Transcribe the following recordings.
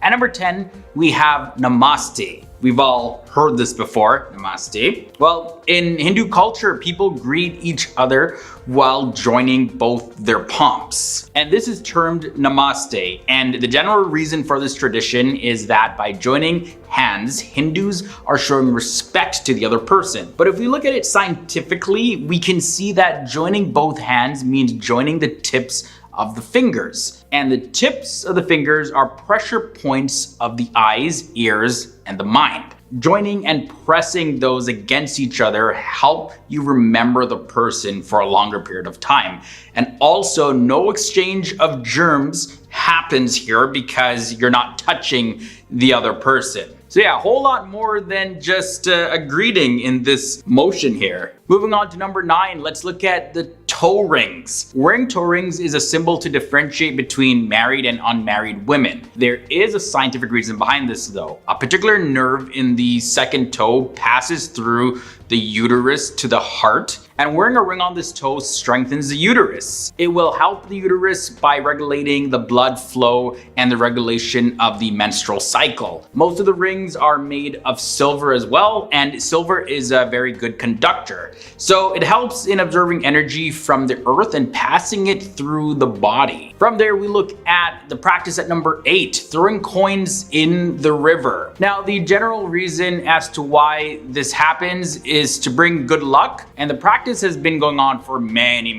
At number 10, we have Namaste. We've all heard this before, Namaste. Well, in Hindu culture, people greet each other while joining both their palms. And this is termed Namaste. And the general reason for this tradition is that by joining hands, Hindus are showing respect to the other person. But if we look at it scientifically, we can see that joining both hands means joining the tips of the fingers. And the tips of the fingers are pressure points of the eyes, ears, and the mind. Joining and pressing those against each other help you remember the person for a longer period of time. And also, no exchange of germs happens here because you're not touching the other person. So yeah, a whole lot more than just a greeting in this motion here. Moving on to number 9, let's look at the toe rings. Wearing toe rings is a symbol to differentiate between married and unmarried women. There is a scientific reason behind this though. A particular nerve in the second toe passes through the uterus to the heart, and wearing a ring on this toe strengthens the uterus. It will help the uterus by regulating the blood flow and the regulation of the menstrual cycle. Most of the rings are made of silver as well, and silver is a very good conductor. So it helps in absorbing energy from the earth and passing it through the body. From there, we look at the practice at number 8, throwing coins in the river. Now, the general reason as to why this happens is to bring good luck, and the practice has been going on for many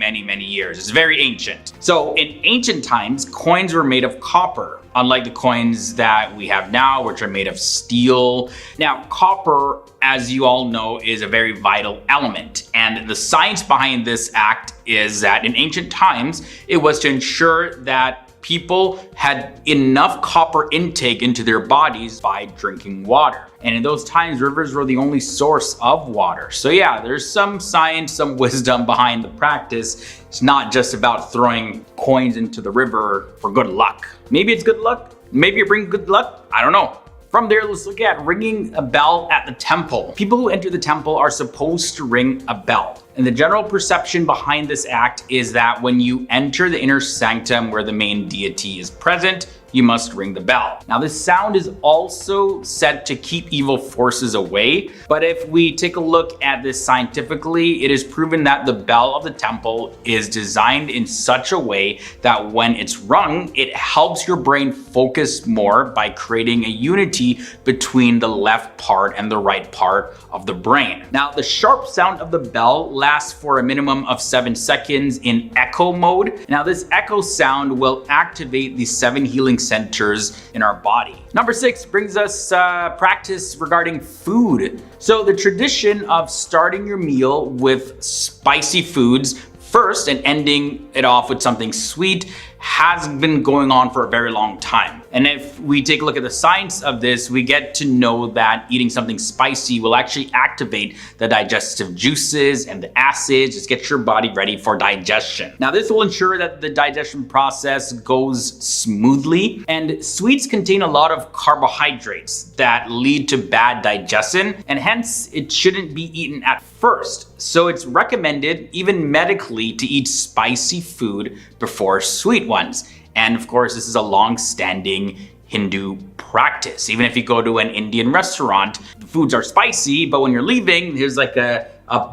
years. It's very ancient. So in ancient times, coins were made of copper, unlike the coins that we have now, which are made of steel. Now, copper, as you all know, is a very vital element. And the science behind this act is that in ancient times, it was to ensure that people had enough copper intake into their bodies by drinking water. And in those times, rivers were the only source of water. So yeah, there's some science, some wisdom behind the practice. It's not just about throwing coins into the river for good luck. Maybe it's good luck. Maybe it brings good luck. I don't know. From there, let's look at ringing a bell at the temple. People who enter the temple are supposed to ring a bell. And the general perception behind this act is that when you enter the inner sanctum where the main deity is present, you must ring the bell. Now, this sound is also said to keep evil forces away, but if we take a look at this scientifically, it is proven that the bell of the temple is designed in such a way that when it's rung, it helps your brain focus more by creating a unity between the left part and the right part of the brain. Now, the sharp sound of the bell lasts for a minimum of 7 seconds in echo mode. Now, this echo sound will activate the 7 healing centers in our body. Number 6 brings us practice regarding food. So the tradition of starting your meal with spicy foods first and ending it off with something sweet has been going on for a very long time. And if we take a look at the science of this, we get to know that eating something spicy will actually activate the digestive juices and the acids. Just get your body ready for digestion. Now, this will ensure that the digestion process goes smoothly. And sweets contain a lot of carbohydrates that lead to bad digestion, and hence it shouldn't be eaten at first. So it's recommended, even medically, to eat spicy food before sweet ones. And of course, this is a long-standing Hindu practice. Even if you go to an Indian restaurant, the foods are spicy, but when you're leaving, there's like a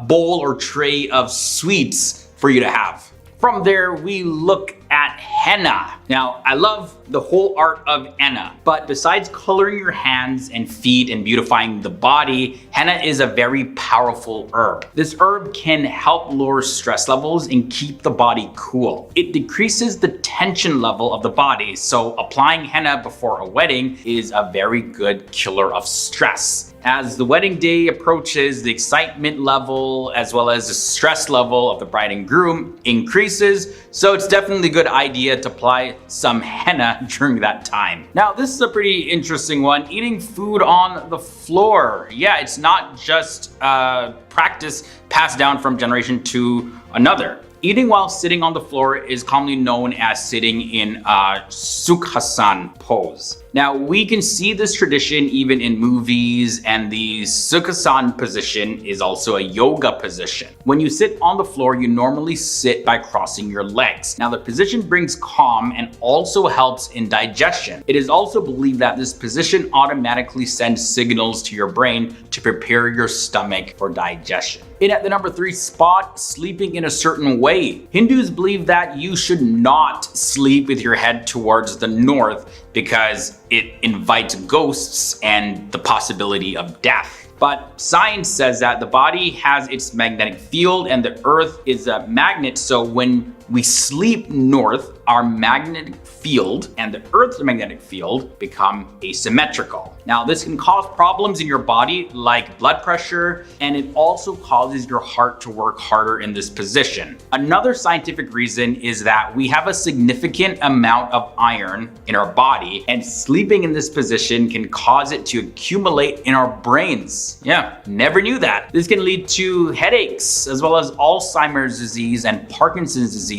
bowl or tray of sweets for you to have. From there, we look at henna. Now, I love the whole art of henna, but besides coloring your hands and feet and beautifying the body, henna is a very powerful herb. This herb can help lower stress levels and keep the body cool. It decreases the tension level of the body, so applying henna before a wedding is a very good killer of stress. As the wedding day approaches, the excitement level as well as the stress level of the bride and groom increases, so it's definitely a good idea to apply some henna during that time. Now, this is a pretty interesting one. Eating food on the floor. Yeah, it's not just practice passed down from generation to another. Eating while sitting on the floor is commonly known as sitting in a Sukhasana pose. Now, we can see this tradition even in movies, and the Sukhasana position is also a yoga position. When you sit on the floor, you normally sit by crossing your legs. Now, the position brings calm and also helps in digestion. It is also believed that this position automatically sends signals to your brain to prepare your stomach for digestion. In at the number 3 spot, sleeping in a certain way. Hindus believe that you should not sleep with your head towards the north because it invites ghosts and the possibility of death. But science says that the body has its magnetic field and the earth is a magnet, so when we sleep north, our magnetic field and the Earth's magnetic field become asymmetrical. Now, this can cause problems in your body like blood pressure, and it also causes your heart to work harder in this position. Another scientific reason is that we have a significant amount of iron in our body, and sleeping in this position can cause it to accumulate in our brains. Yeah, never knew that. This can lead to headaches, as well as Alzheimer's disease and Parkinson's disease,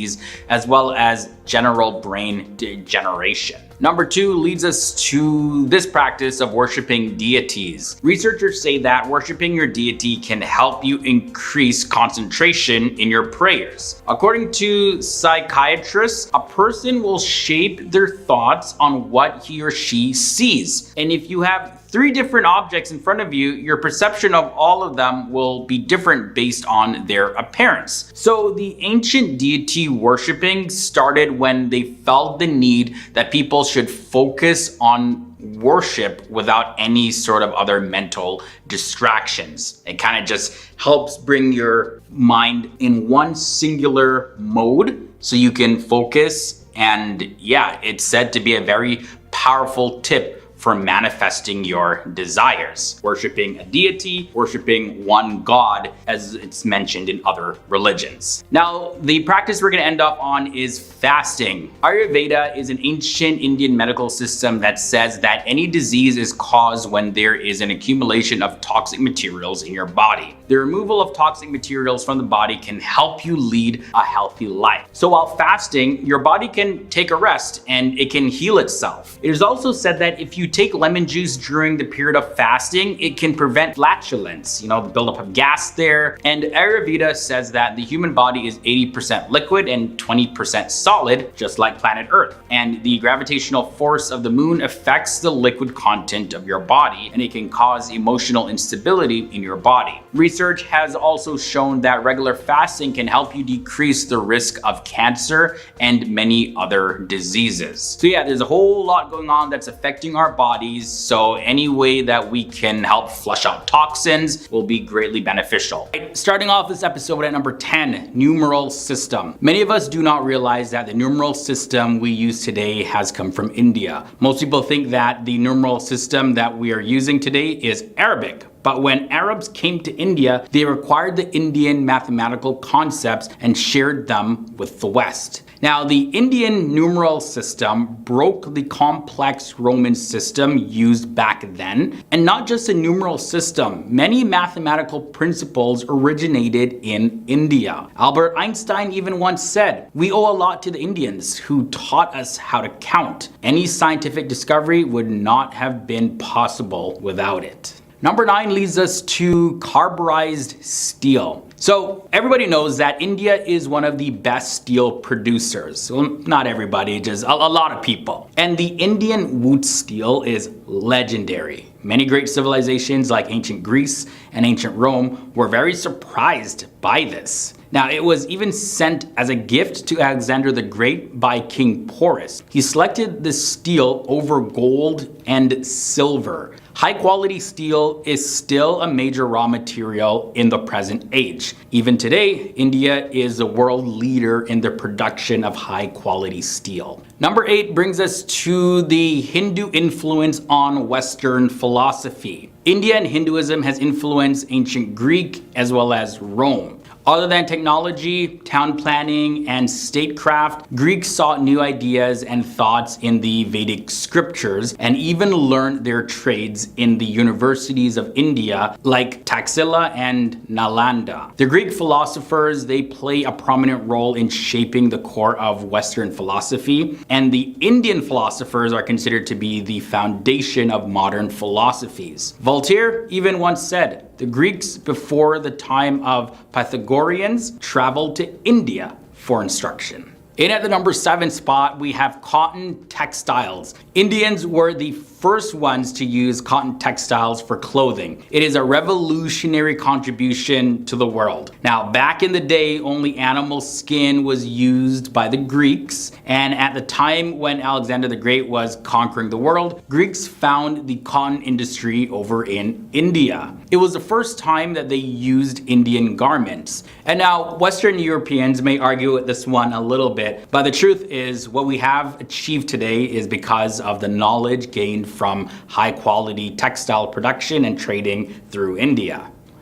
as well as general brain degeneration. Number 2 leads us to this practice of worshiping deities. Researchers say that worshiping your deity can help you increase concentration in your prayers. According to psychiatrists, a person will shape their thoughts on what he or she sees. And if you have 3 different objects in front of you, your perception of all of them will be different based on their appearance. So the ancient deity worshiping started when they felt the need that people should focus on worship without any sort of other mental distractions. It kind of just helps bring your mind in one singular mode so you can focus. And yeah, it's said to be a very powerful tip for manifesting your desires. Worshiping a deity, worshiping one god, as it's mentioned in other religions. Now, the practice we're gonna end up on is fasting. Ayurveda is an ancient Indian medical system that says that any disease is caused when there is an accumulation of toxic materials in your body. The removal of toxic materials from the body can help you lead a healthy life. So while fasting, your body can take a rest and it can heal itself. It is also said that if you take lemon juice during the period of fasting, it can prevent flatulence, the buildup of gas there. And Ayurveda says that the human body is 80% liquid and 20% solid, just like planet Earth. And the gravitational force of the moon affects the liquid content of your body, and it can cause emotional instability in your body. Research has also shown that regular fasting can help you decrease the risk of cancer and many other diseases. So yeah, there's a whole lot going on that's affecting our bodies, so any way that we can help flush out toxins will be greatly beneficial. Starting off this episode at number 10, numeral system. Many of us do not realize that the numeral system we use today has come from India. Most people think that the numeral system that we are using today is Arabic. But when Arabs came to India, they acquired the Indian mathematical concepts and shared them with the West. Now, the Indian numeral system broke the complex Roman system used back then. And not just a numeral system, many mathematical principles originated in India. Albert Einstein even once said, "We owe a lot to the Indians who taught us how to count. Any scientific discovery would not have been possible without it." Number 9 leads us to carburized steel. So everybody knows that India is one of the best steel producers. Well, not everybody, just a lot of people. And the Indian wood steel is legendary. Many great civilizations like ancient Greece and ancient Rome were very surprised by this. Now, it was even sent as a gift to Alexander the Great by King Porus. He selected the steel over gold and silver. High quality steel is still a major raw material in the present age. Even today, India is a world leader in the production of high quality steel. Number 8 brings us to the Hindu influence on Western philosophy. India and Hinduism has influenced ancient Greek as well as Rome. Other than technology, town planning, and statecraft, Greeks sought new ideas and thoughts in the Vedic scriptures and even learned their trades in the universities of India like Taxila and Nalanda. The Greek philosophers, they play a prominent role in shaping the core of Western philosophy, and the Indian philosophers are considered to be the foundation of modern philosophies. Voltaire even once said, "The Greeks before the time of Pythagoreans traveled to India for instruction." In at the number 7 spot, we have cotton textiles. Indians were the first ones to use cotton textiles for clothing. It is a revolutionary contribution to the world. Now, back in the day, only animal skin was used by the Greeks, and at the time when Alexander the Great was conquering the world, Greeks found the cotton industry over in India. It was the first time that they used Indian garments. And now, Western Europeans may argue with this one a little bit, but the truth is what we have achieved today is because of the knowledge gained from high quality textile production and trading through India.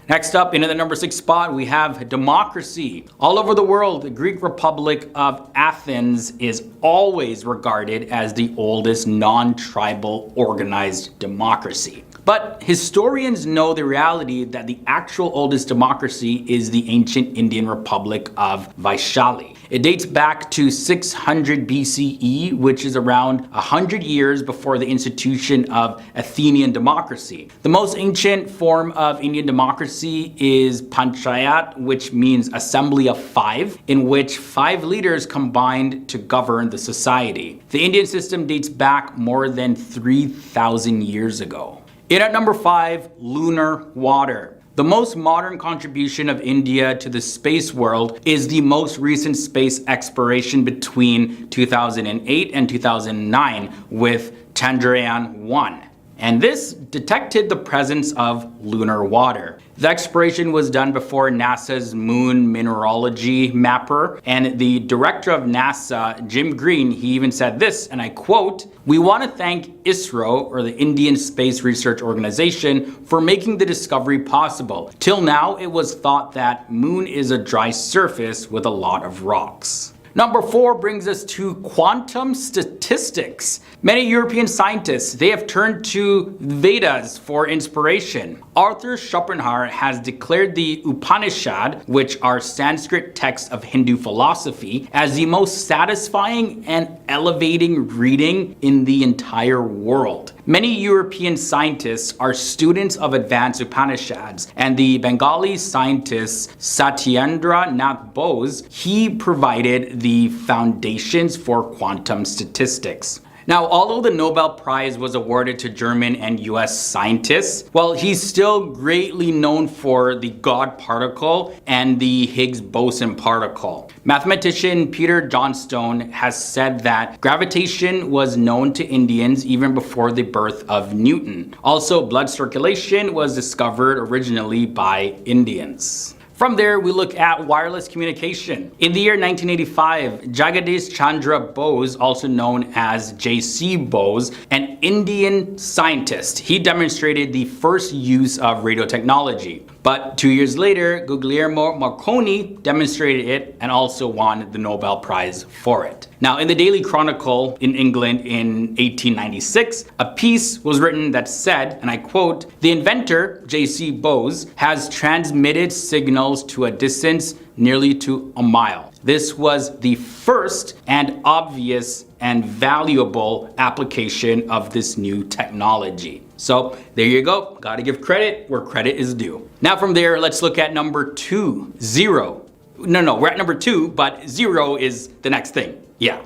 Next up, into the number 6 spot, we have democracy. All over the world, the Greek Republic of Athens is always regarded as the oldest non-tribal organized democracy. But historians know the reality that the actual oldest democracy is the ancient Indian Republic of Vaishali. It dates back to 600 BCE, which is around 100 years before the institution of Athenian democracy. The most ancient form of Indian democracy is Panchayat, which means assembly of 5, in which 5 leaders combined to govern the society. The Indian system dates back more than 3,000 years ago. In at number 5, lunar water. The most modern contribution of India to the space world is the most recent space exploration between 2008 and 2009 with Chandrayaan-1. And this detected the presence of lunar water. The exploration was done before NASA's moon mineralogy mapper, and the director of NASA, Jim Green, he even said this, and I quote, "We want to thank ISRO, or the Indian Space Research Organization, for making the discovery possible. Till now, it was thought that moon is a dry surface with a lot of rocks." Number 4 brings us to quantum statistics. Many European scientists, they have turned to Vedas for inspiration. Arthur Schopenhauer has declared the Upanishad, which are Sanskrit texts of Hindu philosophy, as the most satisfying and elevating reading in the entire world. Many European scientists are students of advanced Upanishads, and the Bengali scientist Satyendra Nath Bose, he provided the foundations for quantum statistics. Now, although the Nobel Prize was awarded to German and US scientists, well, he's still greatly known for the God particle and the Higgs boson particle. Mathematician Peter Johnstone has said that gravitation was known to Indians even before the birth of Newton. Also, blood circulation was discovered originally by Indians. From there, we look at wireless communication. In the year 1985, Jagadish Chandra Bose, also known as J.C. Bose, an Indian scientist, he demonstrated the first use of radio technology. But 2 years later, Guglielmo Marconi demonstrated it and also won the Nobel Prize for it. Now, in the Daily Chronicle in England in 1896, a piece was written that said, and I quote, "The inventor, J.C. Bose, has transmitted signals to a distance nearly to a mile. This was the first and obvious and valuable application of this new technology." So there you go. Gotta give credit where credit is due. Now from there, let's look at number 2, 0. No, we're at number 2, but 0 is the next thing. Yeah.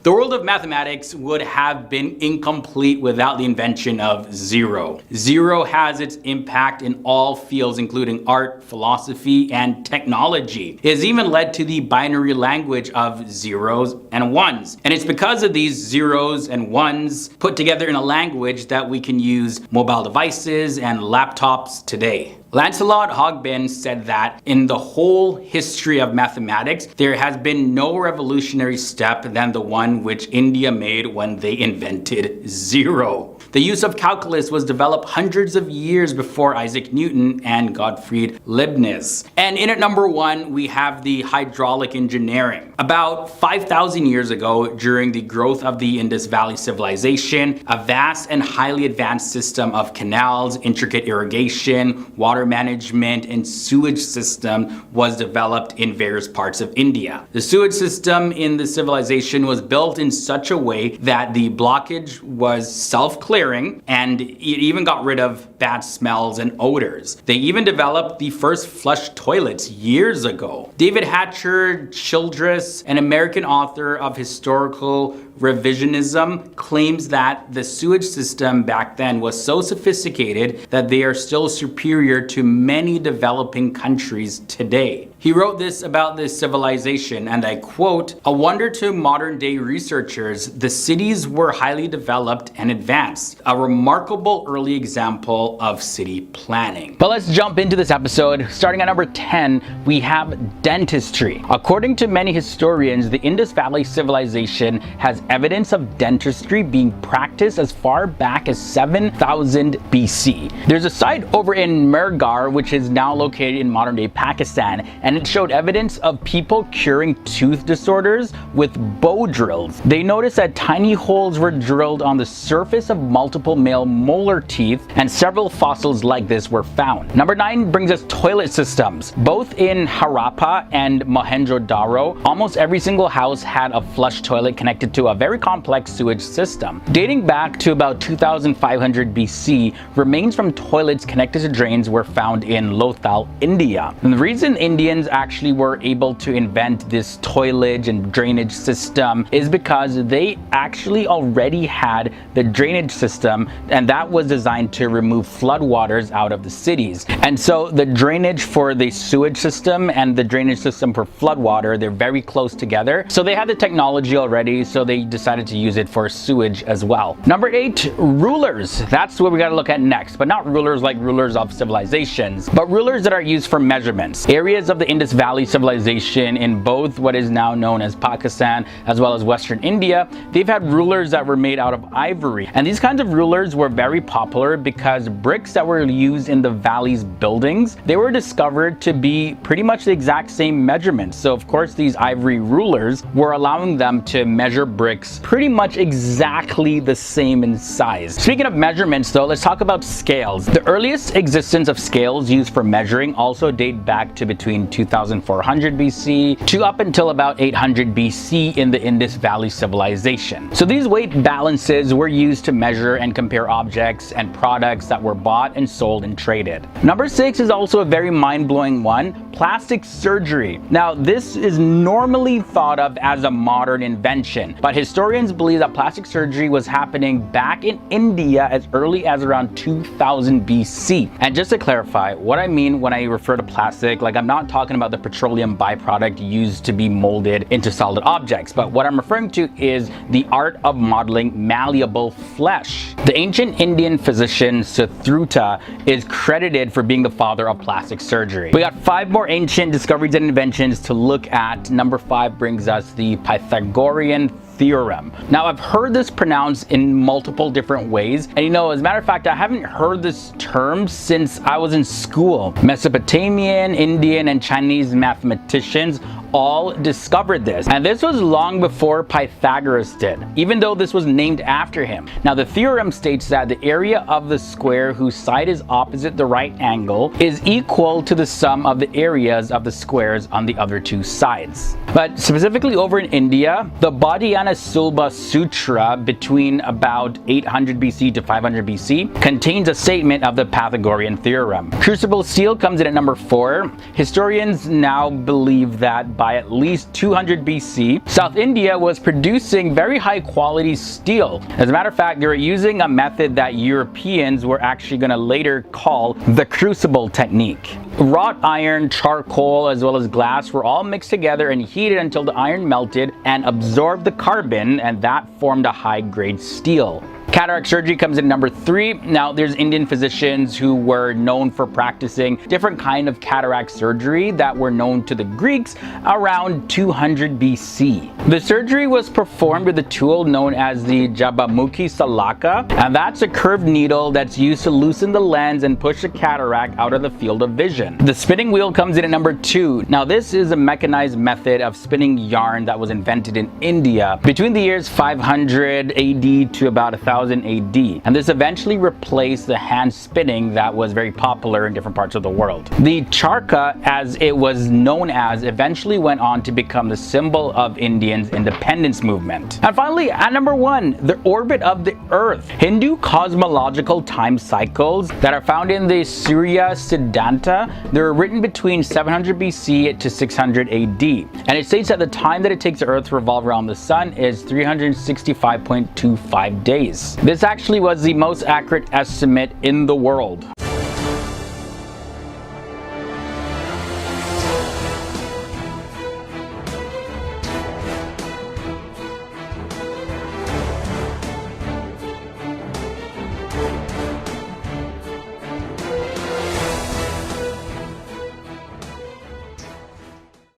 The world of mathematics would have been incomplete without the invention of zero. Zero has its impact in all fields, including art, philosophy, and technology. It has even led to the binary language of zeros and ones. And it's because of these zeros and ones put together in a language that we can use mobile devices and laptops today. Lancelot Hogben said that in the whole history of mathematics, there has been no revolutionary step than the one which India made when they invented zero. The use of calculus was developed hundreds of years before Isaac Newton and Gottfried Leibniz. And in at number 1, we have the hydraulic engineering. About 5,000 years ago, during the growth of the Indus Valley civilization, a vast and highly advanced system of canals, intricate irrigation, water management, and sewage system was developed in various parts of India. The sewage system in the civilization was built in such a way that the blockage was self-clearing, and it even got rid of bad smells and odors. They even developed the first flush toilets years ago. David Hatcher Childress, an American author of historical revisionism, claims that the sewage system back then was so sophisticated that they are still superior to many developing countries today. He wrote this about this civilization, and I quote, "A wonder to modern day researchers, the cities were highly developed and advanced, a remarkable early example of city planning." But let's jump into this episode. Starting at number 10, we have dentistry. According to many historians, the Indus Valley civilization has evidence of dentistry being practiced as far back as 7000 BC. There's a site over in Mehrgarh, which is now located in modern day Pakistan, and it showed evidence of people curing tooth disorders with bow drills. They noticed that tiny holes were drilled on the surface of multiple male molar teeth, and several fossils like this were found. Number 9 brings us toilet systems. Both in Harappa and Mohenjo-daro, almost every single house had a flush toilet connected to a very complex sewage system. Dating back to about 2500 BC, remains from toilets connected to drains were found in Lothal, India. And the reason Indians actually were able to invent this toilage and drainage system is because they actually already had the drainage system, and that was designed to remove floodwaters out of the cities. And so the drainage for the sewage system and the drainage system for floodwater, they're very close together. So they had the technology already, so they decided to use it for sewage as well. Number 8, rulers. That's what we gotta look at next, but not rulers like rulers of civilizations, but rulers that are used for measurements. Areas of the Indus Valley civilization in both what is now known as Pakistan as well as Western India, they've had rulers that were made out of ivory. And these kinds of rulers were very popular because bricks that were used in the valley's buildings, they were discovered to be pretty much the exact same measurements. So of course these ivory rulers were allowing them to measure bricks pretty much exactly the same in size. Speaking of measurements though, let's talk about scales. The earliest existence of scales used for measuring also date back to between 2400 BC to up until about 800 BC in the Indus Valley civilization. So these weight balances were used to measure and compare objects and products that were bought and sold and traded. Number 6 is also a very mind-blowing one, plastic surgery. Now this is normally thought of as a modern invention, but historians believe that plastic surgery was happening back in India as early as around 2000 BC. And just to clarify, what I mean when I refer to plastic, like I'm not talking about the petroleum byproduct used to be molded into solid objects, but what I'm referring to is the art of modeling malleable flesh. The ancient Indian physician Sushruta is credited for being the father of plastic surgery. We got 5 more ancient discoveries and inventions to look at. Number 5 brings us the Pythagorean theorem. Now I've heard this pronounced in multiple different ways, and you know, as a matter of fact, I haven't heard this term since I was in school. Mesopotamian, Indian, and Chinese mathematicians all discovered this, and this was long before Pythagoras did, even though this was named after him. Now the theorem states that the area of the square whose side is opposite the right angle is equal to the sum of the areas of the squares on the other two sides. But specifically over in India, the Badhyana Sulba Sutra between about 800 BC to 500 BC contains a statement of the Pythagorean theorem. Crucible steel comes in at number 4. Historians now believe that by at least 200 BC, South India was producing very high quality steel. As a matter of fact, they were using a method that Europeans were actually going to later call the crucible technique. Wrought iron, charcoal, as well as glass were all mixed together and heated until the iron melted and absorbed the carbon, and that formed a high-grade steel. Cataract surgery comes in number 3. Now, there's Indian physicians who were known for practicing different kind of cataract surgery that were known to the Greeks around 200 BC. The surgery was performed with a tool known as the Jabamukhi Salaka, and that's a curved needle that's used to loosen the lens and push the cataract out of the field of vision. The spinning wheel comes in at number 2. Now, this is a mechanized method of spinning yarn that was invented in India between the years 500 AD to about 1000 AD, and this eventually replaced the hand spinning that was very popular in different parts of the world. The charkha, as it was known as, eventually went on to become the symbol of Indians' independence movement. And finally, at number 1, the orbit of the Earth. Hindu cosmological time cycles that are found in the Surya Siddhanta, they were written between 700 BC to 600 AD, and it states that the time that it takes the Earth to revolve around the Sun is 365.25 days. This actually was the most accurate estimate in the world.